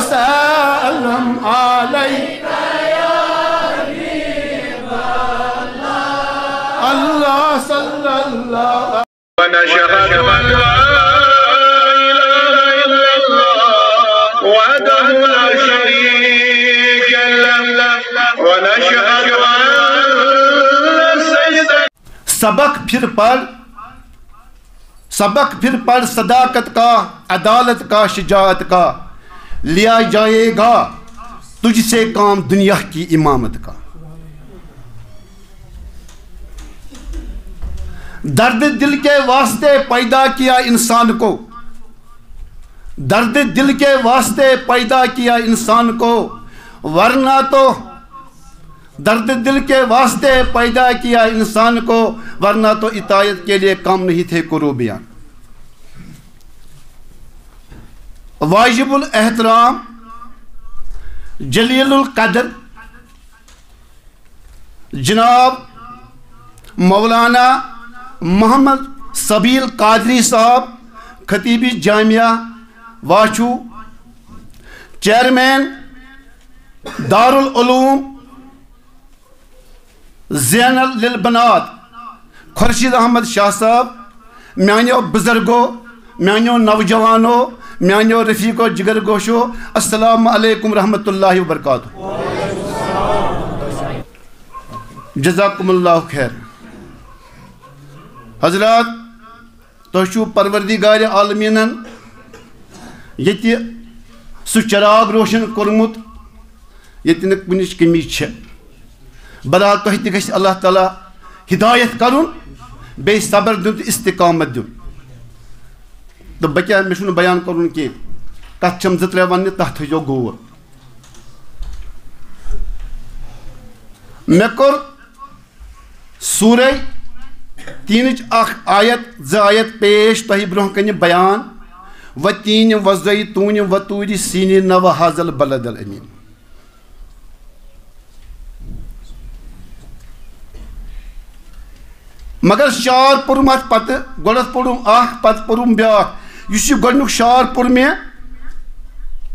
وسلم عليك الله صلى الله ونشهد أن لا إله إلا الله وحده لا شريك له ونشهد أن سيدنا سبق پھر پڑھ صداقت کا عدالت کا شجاعت کا لیا جائے گا تجھ سے کام دنیا کی امامت کا درد دل کے واسطے پیدا کیا انسان کو درد دل کے واسطے پیدا کیا انسان کو ورنہ تو درد دل کے واسطے پیدا کیا انسان کو ورنہ تو اطاعت کے لیے کام نہیں تھے قروبیان واجب الاحترام جلیل القدر جناب مولانا محمد سبیل قادری صاحب خطیب جامعہ واچو چیئرمین دارالعلوم زین للبنات خورشید احمد شاہ صاحب میانیو بزرگو میانیو نوجوانو میانیو رفیقو جگر گوشو السلام علیکم رحمت اللہ وبرکاتہ جزاکم اللہ خیر حضرات تو پروردگار عالمینن یتی سو چراغ روشن کورمت یتی نہ کنچ کمی چھ بلا تہ تہ گژھِ اللہ تعالیٰ ہدایت کرن بیٚیہِ صبر دیُن تہٕ استقامت دیُن تہٕ بہٕ کیٛاہ مےٚ چھُنہٕ بیان کرُن کینٛہہ کتھ چھَم زٕ ترٛےٚ وَننہِ تتھ تھٲیزیو غور مےٚ کوٚر سورہ تینٕچ اکھ آیت زٕ آیت پیش تۄہہِ برونٛہہ کنہِ بیان وتیٖنہِ وزیتوٗنہِ وطوٗرِ سیٖنِینَ وہذا البلد الأمیٖن مگر شعر پوٚرُم اتھ پتہٕ گۄڈٕ پوٚرُم اکھ پتہٕ پوٚرُم بیٛاکھ یُس یہِ گۄڈنیُک شعر پوٚر مےٚ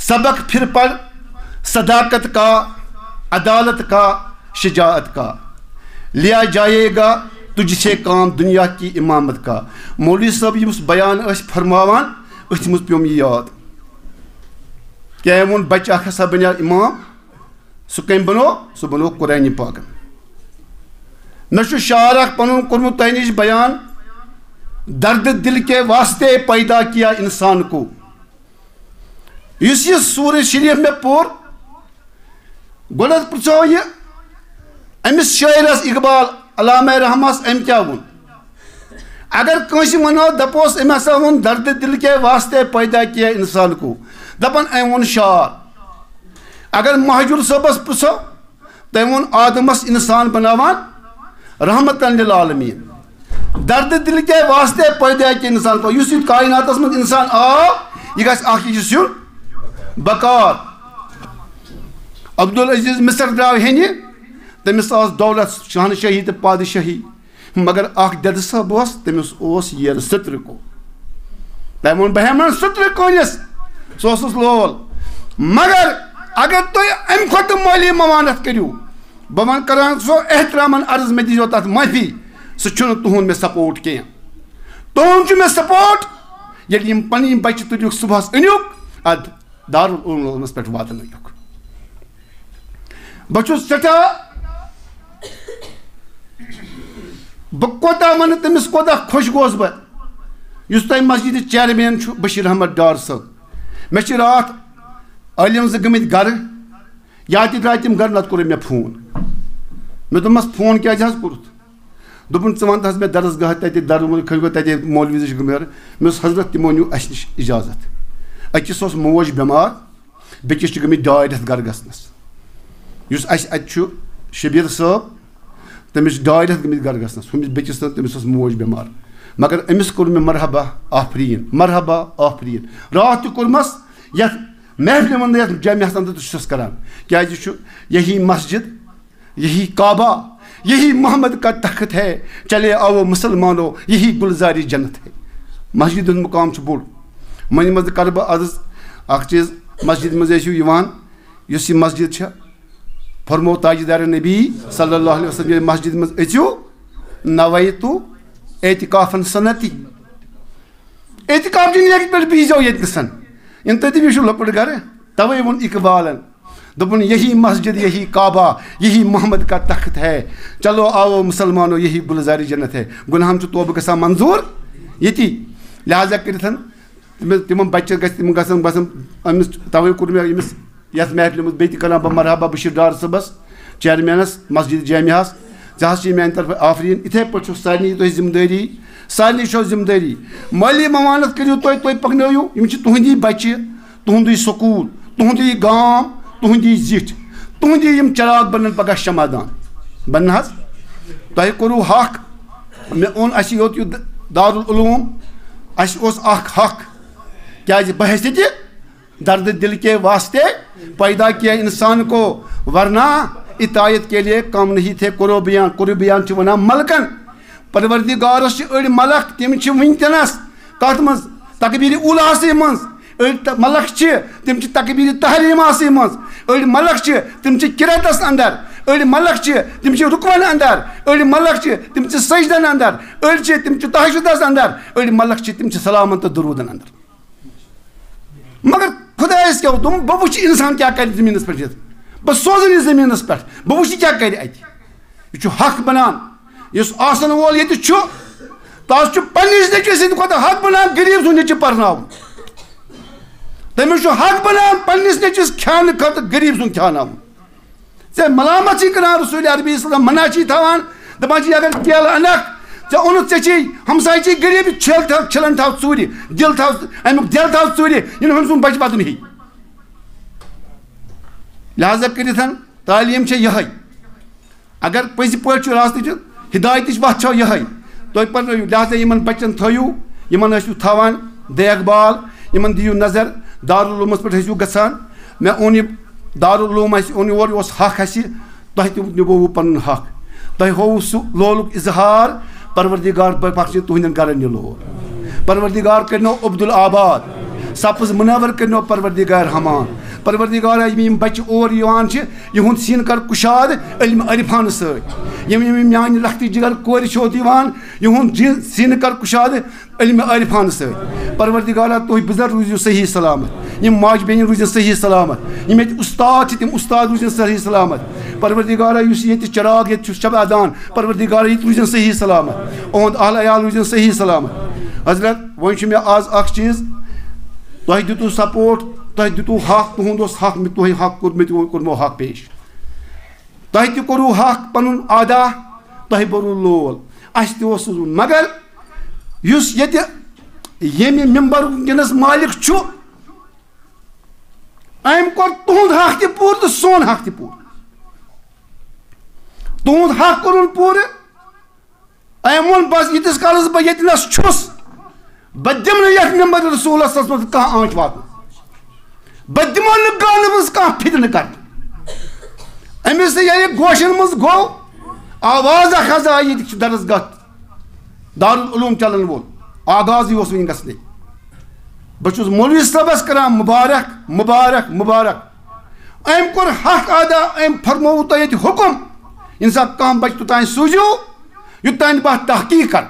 سبق پھر پڑھ صداقت کا عدالت کا شجاعت کا لیا جائے گا تجھ سے کام دنیا کی امامت کا مولوی صاحب یُس بیان ٲسۍ فرماوان أتھۍ منٛز پیوٚم یہِ یاد کیٛاہ أمۍ ووٚن بچہِ اکھ ہسا بنیو امام سُہ کٔمۍ بنوو سُہ بنوو قرآنہِ پاکن میں چھُ شعر اکھ پنُن کوٚرمُت تۄہہِ نِش بیان درد دل کے واسطے پیدا کیا انسان کو یُس یہِ سورہ شریف مےٚ پوٚر گۄڈٕ پرٛژھو یہِ أمِس شٲعرس اقبال علامہ رحمس أمۍ کیٛاہ ووٚن اگر کٲنٛسہِ وَنو دپوس أمۍ ہسا ووٚن درد دل کے واسطے پیدا کیا انسان کو دپان أمۍ ووٚن شعر اگر مہجور صٲبس پرٛژھو تٔمۍ ووٚن آدمس انسان بناوان رحمتاً للعالمین درد دل کے واسطے پیدا کیا انسان کو یُس یہِ کائناتس منٛز انسان آو یہِ گژھِ اکھ یہِ سیُن بکار عبدالعزیز مصر درٛاو ہیٚنہِ تٔمِس ٲس دولت شہنشٲہی تہٕ پادشٲہی مگر اکھ دٮ۪دٕ صٲب اوس تٔمِس اوس ییرٕ سٕترٕ کو تٔمۍ ووٚن بہٕ ہٮ۪من سٕترٕ کٲنِس سُہ اوسُس لول مگر اگر تُہۍ امہِ کھۄتہٕ مٲلی ممانت کٔرِو بہٕ وَنہٕ کران سُہ احترامن عرض مےٚ دیٖزیو تتھ معٲفی سُہ چھُنہٕ تُہُنٛد مےٚ سپوٹ کینٛہہ تُہُنٛد چھُ مےٚ سپوٹ ییٚلہِ یِم پنٕنۍ بچہِ تُلِکھ صُبحس أنِکھ ادٕ دارالعلومس پٮ۪ٹھ واتنٲیِکھ بہٕ چھُس سٮ۪ٹھاہ بہٕ کوتاہ وَنہٕ تٔمِس کوتاہ خۄش گوس بہٕ یُس تۄہہِ مسجدِ چیئرمین چھُ بشیٖر احمد ڈار صٲب مےٚ چھِ راتھ عٲلِم زٕ گٔمٕتۍ گرٕ یا تہِ درٛاے تِم گرٕ نتہٕ کوٚرُم مےٚ فون مےٚ دوٚپمس فون کیٛازِ حظ کوٚرُتھ دوٚپُن ژٕ وَن تہٕ حظ مےٚ درسگاہ تَتہِ درمُل کھٔتۍ گوٚو تَتہِ مولوی زٕ چھِ گٔمٕتۍ مےٚ اوس حضرت تِمو نیوٗ اَسہِ نِش اِجازت أکِس اوس موج بٮ۪مار بیٚکِس چھِ گٔمٕتۍ 2.5 رٮ۪تھ گرٕ گژھنس یُس اَسہِ اَتہِ چھُ شبیٖر صٲب تٔمِس چھِ 2.5 رٮ۪تھ گٔمٕتۍ گرٕ گژھنس ہُمِس بیٚکِس تہٕ تٔمِس ٲس موج بٮ۪مار مگر أمِس کوٚر مےٚ مرحبا آفریٖن راتھ تہِ کوٚرمس یتھ محفلہِ منٛز یتھ جامعہس انٛدر تہِ چھُس کران کیٛازِ یہِ چھُ یہی مسجد یہی کعبہ یہی محمد کا تخت ہے چلے آو مسلمانو یہی گلزاری جنت ہے مسجد ہُنٛد مقام چھُ بوٚڑ وۄنۍ منٛز کرٕ بہٕ عرض اکھ چیٖز مسجد مز ٲسِو یِوان یُس یہِ مسجد چھےٚ فرمو تاجدار نبی صلی اللہ علیہ وسلم ییٚلہِ مسجد منٛز أژِو نویتو اعتکافن سنتی اعتکاف چھِ ییٚتہِ پٮ۪ٹھ بِہزیو ییٚتنَسن یِن تُہۍ تہِ وٕچھِو لۄکُٹ گرٕ تَوَے ووٚن اقبالن دوٚپُن یہی مسجد یہی کعبہ یہی محمد کا تخت ہے چلو آو مسلمانو یہی گلزارِ جنت ہے گُناہن چھُ توبہٕ گژھان منظوٗر ییٚتی لہٰذا کٔرِتھ تِمن بچن گژھِ تِم گژھن باسان أمِس تَوَے کوٚر مےٚ أمِس یَتھ محفلہِ منٛز بیٚیہِ تہِ کَران بہٕ مرحبا بشیٖر ڈار صٲبس چیرمینس مسجد جامعہس ژےٚ حظ چھِ میٛانہِ طرفہٕ آفریٖن یِتھَے پٲٹھۍ چھُ سارنٕے تۄہہِ ذِمہٕ دٲری سارنٕے چھو ذِمہٕ دٲری مٲلی ممانت کٔرِو تُہۍ پکنٲیِو یِم چھِ تُہنٛدی بچہِ تُہنٛدُے سکوٗل تُہنٛدُے گام تُہنٛدی زِٹھۍ تُہنٛدی یِم چراغ بنن پگاہ شمادان بنن حظ تۄہہِ کوٚروٕ حق مےٚ اوٚن اَسہِ یوٚت یہِ دارالعلوٗم اَسہِ اوس اکھ حق کیٛازِ بحثیتہِ درد دل کے واسطے پیدا کیا انسان کو ورنہ اطاعت کے لیے کم نہیں تھے قربیان چھِ ونان ملکن پروردگارس چھِ أڑۍ ملک تِم چھِ وٕنکٮ۪نس کتھ منٛز تکبیٖرِ اوٗلاہسٕے منٛز أڑۍ ملک چھِ تِم چھِ تکبیٖرِ تحریٖماسٕے منٛز أڑۍ ملک چھِ تِم چھِ کِرتس انٛدر أڑۍ ملک چھِ تِم چھِ رُکون انٛدر أڑۍ ملک چھِ تِم چھِ سجدن انٛدر أڑۍ چھِ تِم چھِ تہجُدس انٛدر أڑۍ ملک چھِ تِم چھِ سلامن تہٕ درودن انٛدر مگر خۄدایس کیٛاہ دوٚپ بہٕ وٕچھِ انسان کیٛاہ کرِ زٔمیٖنس پٮ۪ٹھ یِتھ بہٕ سوزن یہِ زٔمیٖنس پٮ۪ٹھ بہٕ وٕچھِ کیٛاہ کرِ اَتہِ یہِ چھُ حق بنان یُس آسن وول ییٚتہِ چھُ تس چھُ پننِس نیٚچوِس سٕنٛدِ کھۄتہٕ حق بنان غریٖب سُنٛد نیٚچوِ پرناوُن تٔمِس چھُ حق بنان پننِس نیٚچوِس کھیاونہٕ خٲطرٕ غریٖب سُنٛد کھیاوناوُن ژےٚ ملامت چھِ کران رسوٗلِ عربی صلی منع چھِ تھاوان دپان چھِ اگر کیلہٕ انکھ ژےٚ اوٚنُتھ ژےٚ چھِ ہمساے چھِ غریٖب چھِلن تھاو ژوٗرِ دِل تھاو امیُک دِل تھاو ژوٗرِ یہِ نہٕ ہُمۍ سُنٛد بچہِ پتہٕ ہیٚیہِ لہٰذا کٔرِتھ تعلیٖم چھےٚ یِہٕے اگر پٔزۍ پٲٹھۍ چھُ راستٕچ ہدایتٕچ وتھ چھو یِہٕے تُہۍ پرنٲیِو لہٰذا یِمن بچن تھٲیِو یِمن ٲسِو تھاوان دیکھ بال یِمن دِیِو نظر دارالعلوٗمس پٮ۪ٹھ ٲسِو گژھان مےٚ اوٚن یہِ دارالعلوٗم اَسہِ اوٚن یور یہِ اوس حق اَسہِ تۄہہِ تہِ نِبووُ پنُن حق تۄہہِ ہووُ سُہ لولُک اظہار پروردگار بخشہِ تُہنٛدٮ۪ن گرن یہِ لول پروردگار کٔرنو عبدالآباد سپٕز مُنور کٔرنو پروردگار حمان پروردگارا یِم بچہِ اور یِوان چھِ یِہُنٛد سیٖن کر کُشاد علمہِ عرفانہٕ سۭتۍ یِم میانہِ لۄکٹہِ جگر کورِ چھِ اوٚت یِوان یِہُنٛد سیٖنہٕ کر کُشاد علمہِ عرفانہٕ سۭتۍ پروردگارا تُہۍ بُزرگ روٗزِو صحیح سلامت یِم ماجہِ بیٚنہِ روٗزِن صحیح سلامت یِم ییٚتہِ اُستاد چھِ تِم اُستاد روٗزِن صحیح سلامت پروردگارا یُس ییٚتہِ چراغ ییٚتہِ چھُ شبادان پروردگارا ییٚتہِ روٗزِن صحیح سلامت اُہُنٛد اہل عیال روٗزِن صحیح سلامت حضرت وۄنۍ چھُ مےٚ آز اکھ چیٖز تۄہہِ دِتوٗ سپورٹ تۄہہِ دِتوٗ حق تُہُنٛد اوس حق تۄہہِ حق کوٚر مےٚ تہِ کوٚرمو حق پیش تۄہہِ تہِ کوٚروٕ حق پنُن ادا تۄہہِ بوٚروٕ لول اَسہِ تہِ اوس مگر یُس ییٚتہِ ییٚمہِ ممبر وٕنکٮ۪نس مالِک چھُ أمۍ کوٚر تُہُنٛد حق تہِ پوٗرٕ تہٕ سون حق تہِ پوٗرٕ تُہُنٛد حق کوٚرُن پوٗرٕ أمۍ ووٚن بس ییٖتِس کالس بہٕ ییٚتنس چھُس بہٕ دِمہٕ نہٕ یتھ ممبر رسوٗلس منٛز کانٛہہ آنٛچ واتنہٕ بہٕ دِمو نہٕ گانہٕ منٛز کانٛہہ فِتنہٕ کرنہٕ أمِس تہِ ییٚلہِ گوشن منٛز گوٚو آواز اکھ حظ آیہِ ییٚتہِ چھُ درسگاہ دارالعلوٗم چلن وول آغازٕے اوس وُنہِ گژھنٕے بہٕ چھُس مولوی صٲبس کران مُبارک مُبارک مُبارک أمۍ کوٚر حق ادا أمۍ فرمووُ تۄہہِ ییٚتہِ حُکُم ییٚمہِ ساتہٕ کانٛہہ بچہِ توٚتانۍ سوٗزِو یوٚتانۍ بہٕ اَتھ تحقیٖق کرٕ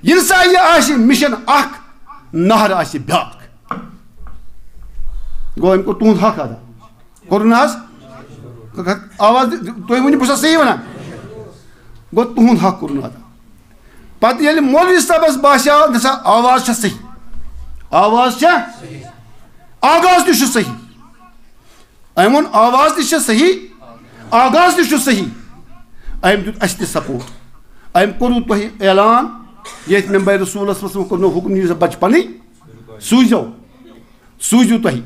ییٚمہِ ساتہٕ یہِ آسہِ مِشن اکھ نہر آسہِ بیٛاکھ گوٚو أمۍ کوٚر تُہُنٛد حق ادا کوٚرُن نہ حظ آواز تُہۍ ؤنِو بہٕ چھُسا صحیح ونان گوٚو تُہُنٛد حق کوٚرُن ادا پتہٕ ییٚلہِ مولوی صٲبس باسیو نہ سا آواز چھےٚ صحیح آواز چھےٚ آغاز تہِ چھُ صحیح أمۍ ووٚن آواز تہِ چھےٚ صحیح آغاز تہِ چھُ صحیح أمۍ دیُت اَسہِ تہِ سپورٹ أمۍ کوٚروٕ تۄہہِ اعلان ییٚتھۍ ممبر رسوٗلس منٛز کوٚرنو حُکُم نِیِو سا بچہِ پنٕنۍ سوٗزِو تۄہہِ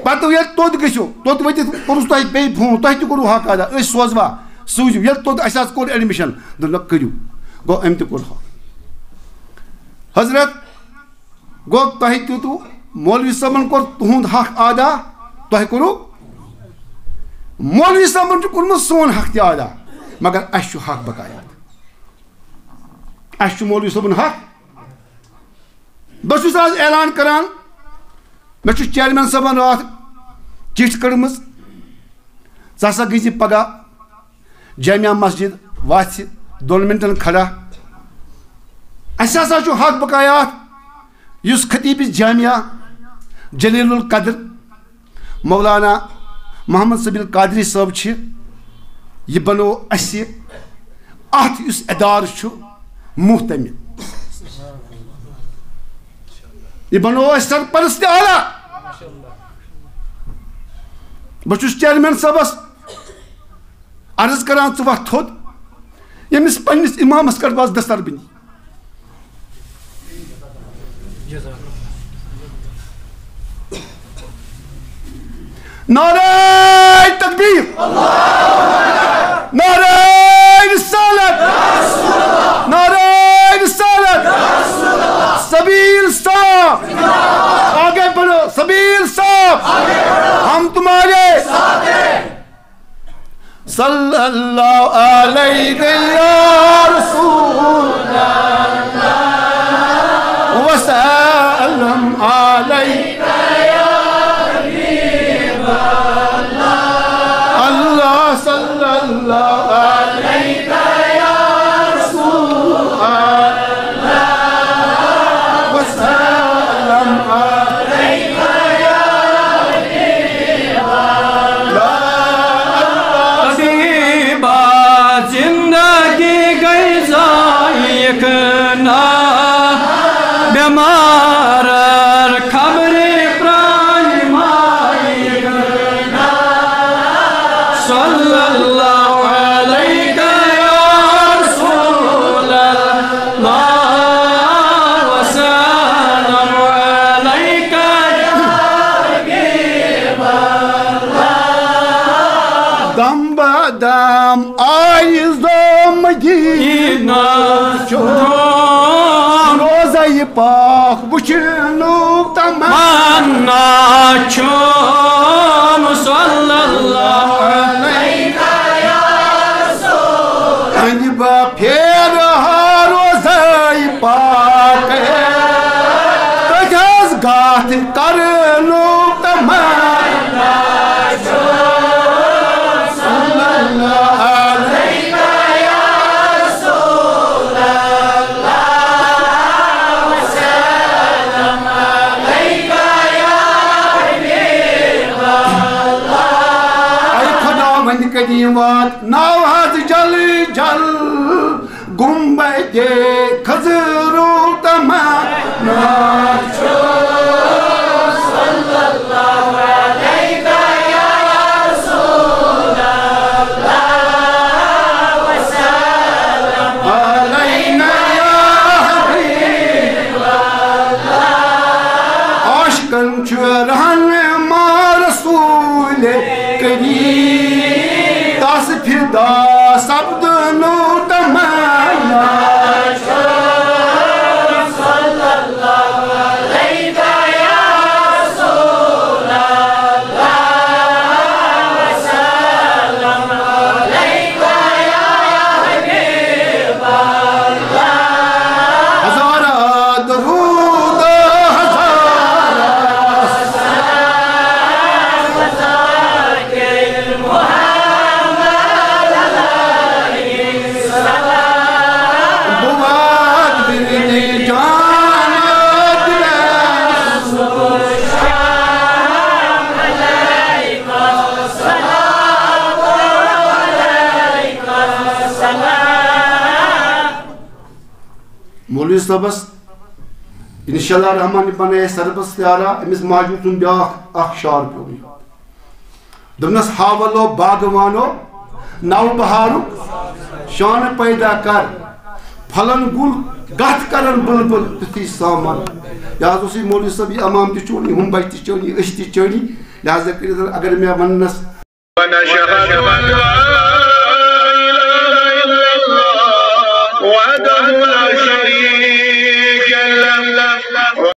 پتہٕ ییٚلہِ توٚت گٔژھِو توٚت وٲتِتھ کوٚرُس تۄہہِ بیٚیہِ فون تۄہہِ تہِ کوٚروٕ حق ادا أسۍ سوزوا سوٗزِو ییٚلہِ توٚت اَسہِ حظ کوٚر ایڈمِشن دوٚپُکھ کٔرِو گوٚو أمۍ تہِ کوٚر حق حضرت گوٚو تۄہہِ دیُتوٕ مولوی صٲبن کوٚر تُہُنٛد حق ادا تۄہہِ کوٚروٕ مولوی صٲبن چھُ کوٚرمُت سون حق تہِ ادا مگر اَسہِ چھُ حق بقایات اَسہِ چھُ مولوی صٲبُن حق بہٕ چھُس آز اعلان کران میں چھُ چیئرمین صٲبن راتھ چٹھۍ کٔڑمٕژ ژٕ ہسا گٔژھِ پگاہ جامعہ مسجد واتھِ 2 منٹن کھڑا اَسہِ ہسا چھُ حق بقایات یُس خطیب جامعہ جلیل القدر مولانا محمد سبیل قادری صٲب چھِ یہِ بنو اَسہِ اَتھ یُس ادارٕ چھُ محتمل یہ بنو سرپرست اعلیٰ بہٕ چھُس چیئرمین صٲبس عرض کران ژٕ وۄتھ تھوٚد ییٚمِس پننِس اِمامس کر بس دستربنی نعرہ تکبیر نعرہ رسالت نعرہ رسالت سبیل صاحب آگے بڑھو سبیل صاحب ہم تمہارے صلی اللہ علیہ یا رسول اللہ وسلم علیہ اللہ صلی اللہ علیہ یا رسول اللہ وسلم علیہ یا حبیب اللہ حبیبا زندگی گئی ضائع نا بیمار خبر پران مائع نا صلی اللہ علیہ یا رسول اللہ وسلم علیہ یا حبیب اللہ دم بدم آئیزو مدینہ روزہ پاک وچھنوک تمنا چھوم صلی اللہ علیہ یا رسول اللہ با پھیر روزہ پاک تجھز گاہ کرنوک تمنا صلی اللہ علیہ یا رسول اللہ وسلم علیہ یا حبیب اللہ اے خدا وند قدیمات ناو حد جل جل گنبد خضرو تمنا صلی اللہ علیہ یا رسول اللہ وسلم علیہ یا حبیب اللہ عاشقن چھُ رہنما رسول کریم تس فدا سپدنو تمنا صلی اللہ علیہ یا رسول اللہ وسلم علیہ یا حبیب اللہ ہزارہ درود ہزارہ مولوی صاحبس انشاءاللہ الرحمن بنائے سربس تیارا امس ماجود سن بیاکھ اخ شعر پیوی دمنس حاولو باغوانو نو بہارو شان پیدا کر پھلن گل گت کرن بلبل تتھی سامان لہذا اسی مولوی صاحب یہ امام تی چونی ہم بچ تی چونی اش تی چونی لہذا کریدن اگر میں وننس ونشهد أن لا إله إلا الله وحده لا